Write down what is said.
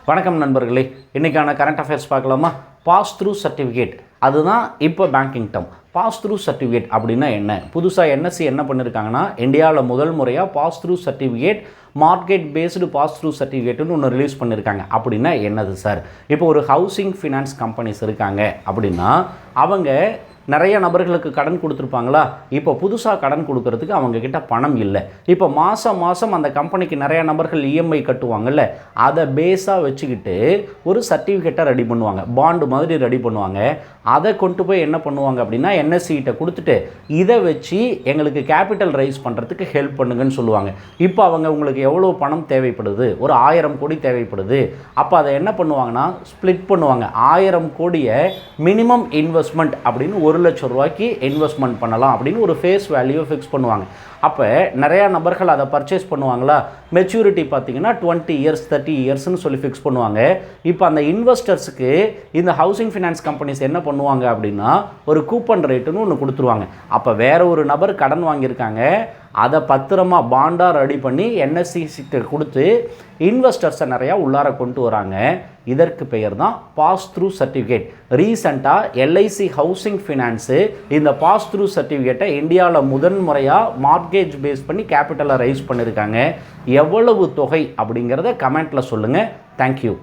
வணக்கம் நண்பர்களே, இன்றைக்கான கரண்ட் அஃபேர்ஸ் பார்க்கலாமா? பாஸ் த்ரூ சர்டிஃபிகேட், அதுதான் இப்போ banking term. Pass through certificate அப்படின்னா என்ன? புதுசாக என்எஸ்சி என்ன பண்ணியிருக்காங்கன்னா, இந்தியாவில் முதல் முறையாக pass through certificate, market based pass through சர்டிஃபிகேட்டுன்னு ஒன்று ரிலீஸ் பண்ணியிருக்காங்க. அப்படின்னா என்னது சார்? இப்போ ஒரு ஹவுசிங் ஃபினான்ஸ் கம்பெனிஸ் இருக்காங்க அப்படின்னா அவங்க நிறைய நபர்களுக்கு கடன் கொடுத்துருப்பாங்களா? இப்போ புதுசாக கடன் கொடுக்கறதுக்கு அவங்கக்கிட்ட பணம் இல்லை. இப்போ மாதம் அந்த கம்பெனிக்கு நிறைய நபர்கள் இஎம்ஐ கட்டுவாங்கல்ல, அதை பேஸாக வச்சுக்கிட்டு ஒரு சர்டிஃபிகேட்டை ரெடி பண்ணுவாங்க, பாண்டு மாதிரி ரெடி பண்ணுவாங்க. அதை கொண்டு போய் என்ன பண்ணுவாங்க அப்படின்னா என்எஸ்சிகிட்ட கொடுத்துட்டு இதை வச்சு எங்களுக்கு கேபிட்டல் ரைஸ் பண்ணுறதுக்கு ஹெல்ப் பண்ணுங்கன்னு சொல்லுவாங்க. இப்போ அவங்க உங்களுக்கு எவ்வளோ பணம் தேவைப்படுது? ஒரு 1000 கோடி தேவைப்படுது. அப்போ அதை என்ன பண்ணுவாங்கன்னா ஸ்ப்ளிட் பண்ணுவாங்க. 1000 கோடியை மினிமம் இன்வெஸ்ட்மெண்ட் அப்படின்னு 1 லட்சம் ரூபாய்க்கு இன்வெஸ்ட்மெண்ட் பண்ணலாம் அப்படின்னு ஒரு ஃபேஸ் வேல்யூ ஃபிக்ஸ் பண்ணுவாங்க. அப்போ நிறையா நபர்கள் அதை பர்ச்சேஸ் பண்ணுவாங்களா? மெச்சூரிட்டி பார்த்தீங்கன்னா 20 இயர்ஸ் 30 இயர்ஸ்னு சொல்லி ஃபிக்ஸ் பண்ணுவாங்க. இப்போ அந்த இன்வெஸ்டர்ஸுக்கு இந்த ஹவுசிங் ஃபினான்ஸ் கம்பெனிஸ் என்ன பண்ணுவாங்க அப்படின்னா ஒரு கூப்பன் ரேட்டுன்னு ஒன்று கொடுத்துருவாங்க. அப்போ வேற ஒரு நபர் கடன் வாங்கியிருக்காங்க, அதை பத்திரமா பாண்டாக ரெடி பண்ணி என்எஸ்சிகிட்ட கொடுத்து இன்வெஸ்டர்ஸை நிறையா உள்ளார கொண்டு வராங்க. இதற்கு பெயர் தான் பாஸ் த்ரூ சர்டிஃபிகேட். ரீசெண்டாக எல்ஐசி ஹவுசிங் ஃபினான்ஸு இந்த பாஸ் த்ரூ சர்டிஃபிகேட்டை இந்தியாவில் முதன் முறையாக மார்க்கேஜ் பேஸ் பண்ணி கேபிட்டலை ரைஸ் பண்ணியிருக்காங்க. எவ்வளவு தொகை அப்படிங்கிறத கமெண்ட்டில் சொல்லுங்கள். தேங்க்யூ.